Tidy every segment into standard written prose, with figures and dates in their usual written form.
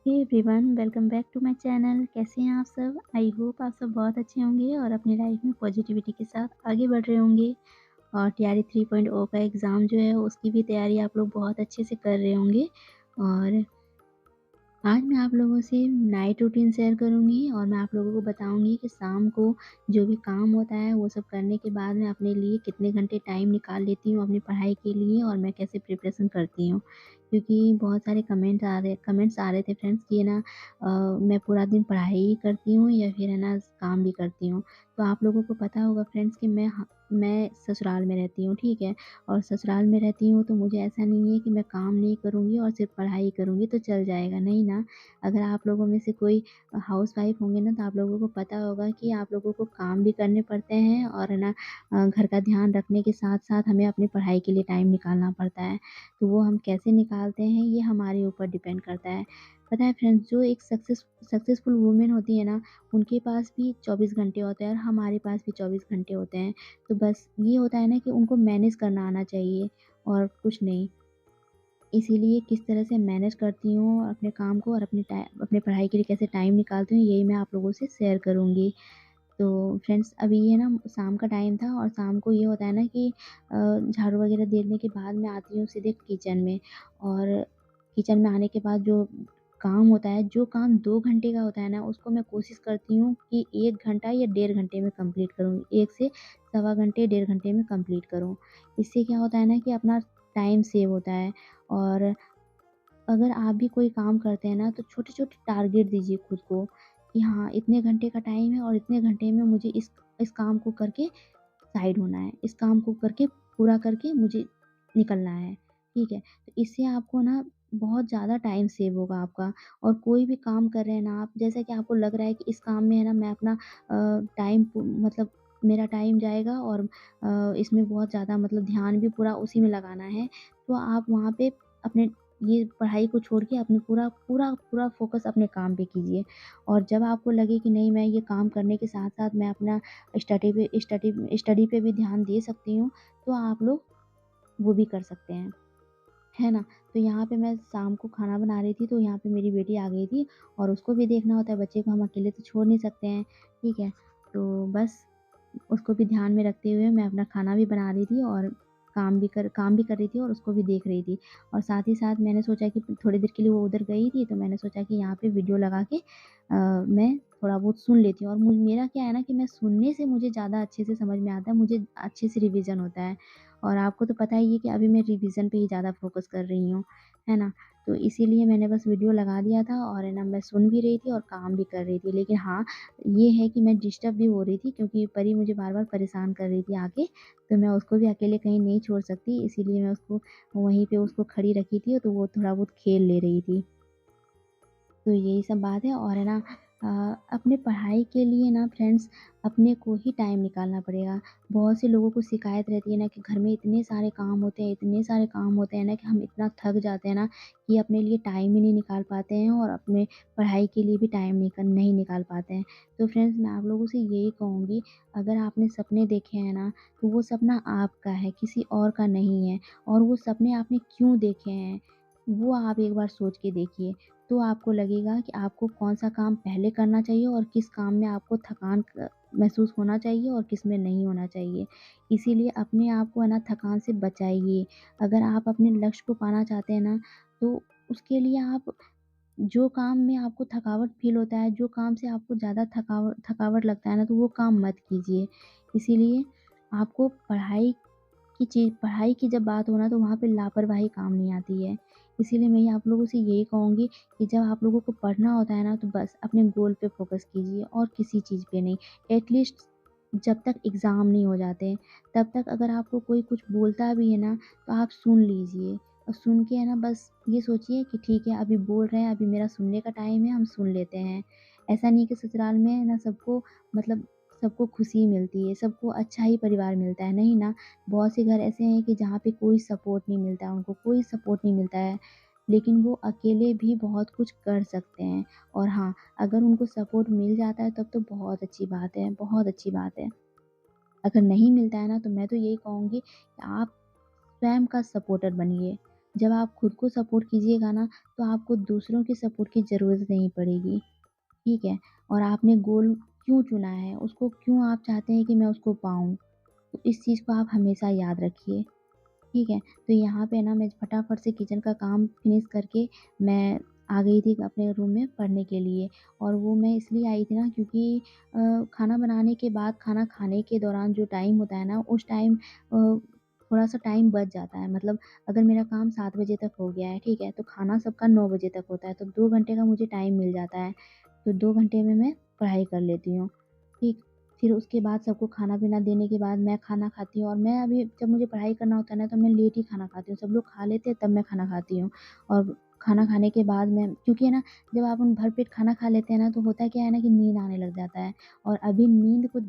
Hey everyone, welcome back to my channel. कैसे हैं आप सब? आई होप आप सब बहुत अच्छे होंगे और अपनी लाइफ में पॉजिटिविटी के साथ आगे बढ़ रहे होंगे। और टीआरई 3.0 का एग्ज़ाम जो है उसकी भी तैयारी आप लोग बहुत अच्छे से कर रहे होंगे। और आज मैं आप लोगों से नाइट रूटीन शेयर करूँगी और मैं आप लोगों को बताऊँगी कि शाम को जो भी काम होता है वो सब करने के बाद मैं अपने लिए कितने घंटे टाइम निकाल लेती हूँ अपनी पढ़ाई के लिए और मैं कैसे प्रिपरेशन करती हूँ। क्योंकि बहुत सारे कमेंट्स आ रहे थे फ्रेंड्स कि है ना, मैं पूरा दिन पढ़ाई ही करती हूँ या फिर है ना काम भी करती हूँ। तो आप लोगों को पता होगा फ्रेंड्स कि मैं ससुराल में रहती हूँ, ठीक है? और ससुराल में रहती हूँ तो मुझे ऐसा नहीं है कि मैं काम नहीं करूँगी और सिर्फ़ पढ़ाई करूँगी तो चल जाएगा, नहीं ना। अगर आप लोगों में से कोई हाउसवाइफ़ होंगे ना तो आप लोगों को पता होगा कि आप लोगों को काम भी करने पड़ते हैं और है ना, घर का ध्यान रखने के साथ-साथ हमें अपनी पढ़ाई के लिए टाइम निकालना पड़ता है। तो वो हम कैसे निकालते हैं ये हमारे ऊपर डिपेंड करता है। पता है फ्रेंड्स, जो एक सक्सेसफुल वुमेन होती है ना, उनके पास भी 24 घंटे होते हैं और हमारे पास भी 24 घंटे होते हैं। तो बस ये होता है ना कि उनको मैनेज करना आना चाहिए और कुछ नहीं। इसीलिए किस तरह से मैनेज करती हूँ अपने काम को और अपनी पढ़ाई के लिए कैसे टाइम निकालती हूँ, यही मैं आप लोगों से शेयर करूँगी। तो फ्रेंड्स, अभी ये ना शाम का टाइम था और शाम को ये होता है ना कि झाड़ू वगैरह देने के बाद मैं आती हूँ सीधे किचन में। और किचन में आने के बाद जो काम होता है, जो काम 2 घंटे का होता है ना, उसको मैं कोशिश करती हूँ कि 1 घंटा या डेढ़ घंटे में कंप्लीट करूँ। 1 से सवा घंटे, डेढ़ घंटे में कंप्लीट करूँ। इससे क्या होता है ना कि अपना टाइम सेव होता है। और अगर आप भी कोई काम करते हैं ना तो छोटे-छोटे टारगेट दीजिए खुद को कि हाँ, इतने घंटे का टाइम है और इतने घंटे में मुझे इस काम को करके साइड होना है। इस काम को करके पूरा करके मुझे निकलना है, ठीक है? तो इससे आपको ना बहुत ज़्यादा टाइम सेव होगा आपका। और कोई भी काम कर रहे हैं ना आप, जैसा कि आपको लग रहा है कि इस काम में है ना मैं अपना टाइम पू मतलब मेरा टाइम जाएगा और इसमें बहुत ज़्यादा मतलब ध्यान भी पूरा उसी में लगाना है, तो आप वहाँ पे अपने ये पढ़ाई को छोड़ के अपने पूरा पूरा पूरा फ़ोकस अपने काम पे कीजिए। और जब आपको लगे कि नहीं, मैं ये काम करने के साथ-साथ मैं अपना स्टडी पे भी ध्यान दे सकती हूँ, तो आप लोग वो भी कर सकते हैं, है ना? तो यहाँ पे मैं शाम को खाना बना रही थी, तो यहाँ पे मेरी बेटी आ गई थी और उसको भी देखना होता है, बच्चे को हम अकेले तो छोड़ नहीं सकते हैं, ठीक है? तो बस उसको भी ध्यान में रखते हुए मैं अपना खाना भी बना रही थी और काम भी कर रही थी और उसको भी देख रही थी। और साथ ही साथ मैंने सोचा कि थोड़ी देर के लिए वो उधर गई थी, तो मैंने सोचा कि यहाँ पे वीडियो लगा के मैं थोड़ा बहुत सुन लेती हूँ। और मेरा क्या है ना कि मैं सुनने से मुझे ज़्यादा अच्छे से समझ में आता है, मुझे अच्छे से रिवीज़न होता है। और आपको तो पता ही है कि अभी मैं रिवीज़न पे ही ज़्यादा फ़ोकस कर रही हूँ, है ना? तो इसीलिए मैंने बस वीडियो लगा दिया था और है ना, मैं सुन भी रही थी और काम भी कर रही थी। लेकिन हाँ, ये है कि मैं डिस्टर्ब भी हो रही थी क्योंकि परी मुझे बार-बार परेशान कर रही थी आके, तो मैं उसको भी अकेले कहीं नहीं छोड़ सकती, इसीलिए मैं उसको वहीं पे उसको खड़ी रखी थी, तो वो थोड़ा बहुत खेल ले रही थी। तो यही सब बात है। और है ना, अपने पढ़ाई के लिए ना फ्रेंड्स, अपने को ही टाइम निकालना पड़ेगा। बहुत से लोगों को शिकायत रहती है ना कि घर में इतने सारे काम होते हैं, इतने सारे काम होते हैं ना कि हम इतना थक जाते हैं ना कि अपने लिए टाइम ही नहीं निकाल पाते हैं और अपने पढ़ाई के लिए भी टाइम नहीं निकाल पाते हैं। तो फ्रेंड्स, मैं आप लोगों से यही कहूँगी, अगर आपने सपने देखे हैं ना, तो वो सपना आपका है, किसी और का नहीं है। और वो सपने आपने क्यों देखे हैं, वो आप एक बार सोच के देखिए। तो आपको लगेगा कि आपको कौन-सा काम पहले करना चाहिए और किस काम में आपको थकान महसूस होना चाहिए और किस में नहीं होना चाहिए। इसीलिए अपने आप को है ना थकान से बचाइए। अगर आप अपने लक्ष्य को पाना चाहते हैं ना, तो उसके लिए आप जो काम में आपको थकावट फ़ील होता है, जो काम से आपको ज़्यादा थकावट लगता है ना, तो वो काम मत कीजिए। इसीलिए आपको पढ़ाई की जब बात हो ना, तो वहाँ पे लापरवाही काम नहीं आती है। इसीलिए मैं ये आप लोगों से यही कहूँगी कि जब आप लोगों को पढ़ना होता है ना, तो बस अपने गोल पे फ़ोकस कीजिए और किसी चीज़ पे नहीं। एटलीस्ट जब तक एग्ज़ाम नहीं हो जाते, तब तक अगर आपको कोई कुछ बोलता भी है ना, तो आप सुन लीजिए। और सुन के है ना, बस ये सोचिए कि ठीक है, अभी बोल रहे हैं, अभी मेरा सुनने का टाइम है, हम सुन लेते हैं। ऐसा नहीं कि ससुराल में है ना सबको मतलब सबको खुशी मिलती है, सबको अच्छा ही परिवार मिलता है, नहीं ना। बहुत से घर ऐसे हैं कि जहाँ पे कोई सपोर्ट नहीं मिलता है, उनको कोई सपोर्ट नहीं मिलता है, लेकिन वो अकेले भी बहुत कुछ कर सकते हैं। और हाँ, अगर उनको सपोर्ट मिल जाता है तब तो बहुत अच्छी बात है, बहुत अच्छी बात है। अगर नहीं मिलता है ना, तो मैं तो यही कहूँगी कि आप स्वयं का सपोर्टर बनिए। जब आप खुद को सपोर्ट कीजिएगा ना, तो आपको दूसरों की सपोर्ट की ज़रूरत नहीं पड़ेगी, ठीक है? और आपने गोल क्यों चुना है, उसको क्यों आप चाहते हैं कि मैं उसको पाऊँ, तो इस चीज़ को आप हमेशा याद रखिए, ठीक है? तो यहाँ पे ना मैं फटाफट से किचन का काम फिनिश करके मैं आ गई थी अपने रूम में पढ़ने के लिए। और वो मैं इसलिए आई थी ना, क्योंकि खाना बनाने के बाद खाना खाने के दौरान जो टाइम होता है ना, उस टाइम थोड़ा-सा टाइम बच जाता है। मतलब अगर मेरा काम 7 बजे तक हो गया है, ठीक है? तो खाना सबका 9 बजे तक होता है, तो 2 घंटे का मुझे टाइम मिल जाता है। तो 2 घंटे में मैं पढ़ाई कर लेती हूँ, ठीक। फिर उसके बाद सबको खाना-पीना देने के बाद मैं खाना खाती हूँ, और मैं अभी जब मुझे पढ़ाई करना होता है ना, तो मैं लेट ही खाना खाती हूँ। सब लोग खा लेते हैं तब मैं खाना खाती हूँ। और खाना खाने के बाद मैं, क्योंकि है ना, जब आप भरपेट खाना खा लेते हैं ना, तो होता क्या है ना कि नींद आने लग जाता है, और अभी नींद को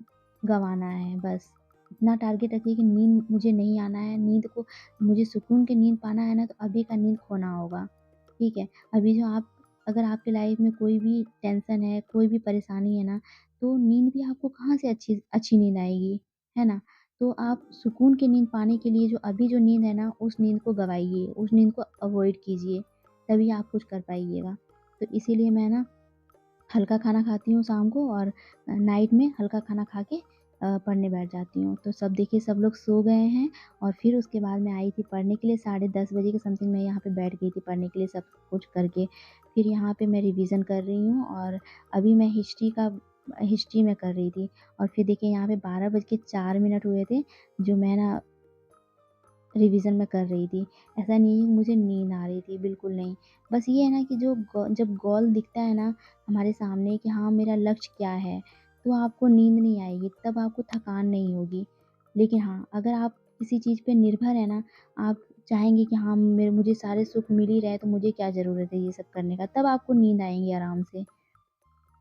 गँवाना है बस। इतना टारगेट रखिए कि नींद मुझे नहीं आना है, नींद को मुझे सुकून की नींद पाना है ना, तो अभी का नींद खोना होगा, ठीक है? अभी जो आप, अगर आपकी लाइफ़ में कोई भी टेंशन है, कोई भी परेशानी है ना, तो नींद भी आपको कहाँ से अच्छी अच्छी नींद आएगी, है ना? तो आप सुकून की नींद पाने के लिए जो अभी जो नींद है ना, उस नींद को गँवाइए, उस नींद को अवॉइड कीजिए, तभी आप कुछ कर पाइएगा। तो इसीलिए मैं ना हल्का खाना खाती हूँ शाम को, और नाइट में हल्का खाना खा के पढ़ने बैठ जाती हूँ। तो सब देखिए, सब लोग सो गए हैं, और फिर उसके बाद मैं आई थी पढ़ने के लिए, साढ़े 10 बजे के समथिंग मैं यहाँ पे बैठ गई थी पढ़ने के लिए सब कुछ करके। फिर यहाँ पे मैं रिवीज़न कर रही हूँ, और अभी मैं हिस्ट्री में कर रही थी। और फिर देखिए यहाँ पे 12 बज के 4 मिनट हुए थे, जो मैं ना रिवीज़न मैं कर रही थी। ऐसा नहीं है कि मुझे नींद आ रही थी, बिल्कुल नहीं। बस ये है ना कि जब गोल दिखता है ना हमारे सामने कि हाँ, मेरा लक्ष्य क्या है, तो आपको नींद नहीं आएगी, तब आपको थकान नहीं होगी। लेकिन हाँ, अगर आप किसी चीज़ पे निर्भर हैं ना, आप चाहेंगे कि हाँ, मुझे सारे सुख मिल ही रहे हैं, तो मुझे क्या ज़रूरत है ये सब करने का, तब आपको नींद आएँगी आराम से।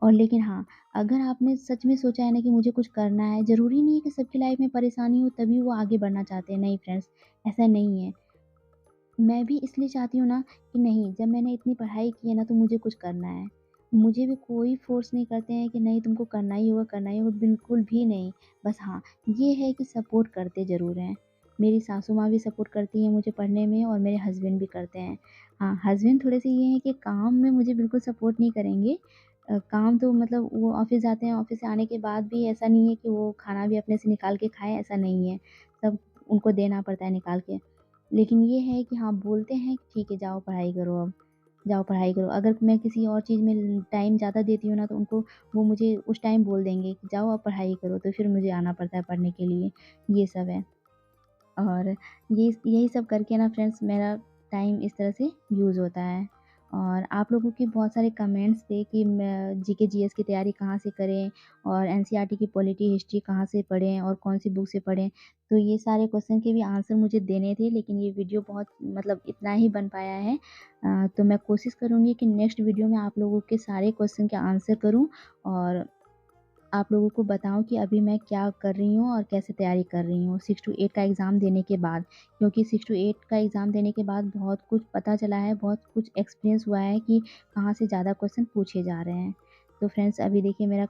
और लेकिन हाँ, अगर आपने सच में सोचा है ना कि मुझे कुछ करना है, ज़रूरी नहीं है कि सबकी लाइफ़ में परेशानी हो तभी वो आगे बढ़ना चाहते हैं, नहीं फ्रेंड्स, ऐसा नहीं है। मैं भी इसलिए चाहती हूँ ना कि नहीं, जब मैंने इतनी पढ़ाई की है ना, तो मुझे कुछ करना है। मुझे भी कोई फ़ोर्स नहीं करते हैं कि नहीं तुमको करना ही होगा, बिल्कुल भी नहीं। बस हाँ, ये है कि सपोर्ट करते ज़रूर हैं। मेरी सासू माँ भी सपोर्ट करती हैं मुझे पढ़ने में, और मेरे हस्बैंड भी करते हैं। हाँ, हस्बैंड थोड़े-से ये हैं कि काम में मुझे बिल्कुल सपोर्ट नहीं करेंगे। काम तो मतलब वो ऑफ़िस जाते हैं, ऑफ़िस से आने के बाद भी ऐसा नहीं है कि वो खाना भी अपने से निकाल के खाएँ, ऐसा नहीं है। सब उनको देना पड़ता है निकाल के। लेकिन ये है कि हाँ, बोलते हैं कि ठीक है जाओ पढ़ाई करो अब, जाओ पढ़ाई करो। अगर मैं किसी और चीज़ में टाइम ज़्यादा देती हूँ ना, तो वो मुझे उस टाइम बोल देंगे कि जाओ अब पढ़ाई करो, तो फिर मुझे आना पड़ता है पढ़ने के लिए, ये सब है। और यही सब करके ना फ्रेंड्स, मेरा टाइम इस तरह से यूज़ होता है। और आप लोगों के बहुत सारे कमेंट्स थे कि मैं जीके जीएस की तैयारी कहाँ से करें, और एनसीईआरटी की पॉलिटी हिस्ट्री कहाँ से पढ़ें, और कौन-सी बुक से पढ़ें। तो ये सारे क्वेश्चन के भी आंसर मुझे देने थे, लेकिन ये वीडियो बहुत मतलब इतना ही बन पाया है। तो मैं कोशिश करूँगी कि नेक्स्ट वीडियो में आप लोगों के सारे क्वेश्चन के आंसर करूँ, और आप लोगों को बताऊँ कि अभी मैं क्या कर रही हूँ और कैसे तैयारी कर रही हूँ 6 टू 8 का एग्ज़ाम देने के बाद। क्योंकि 6 टू 8 का एग्ज़ाम देने के बाद बहुत कुछ पता चला है, बहुत कुछ एक्सपीरियंस हुआ है कि कहाँ से ज़्यादा क्वेश्चन पूछे जा रहे हैं। तो फ्रेंड्स, अभी देखिए मेरा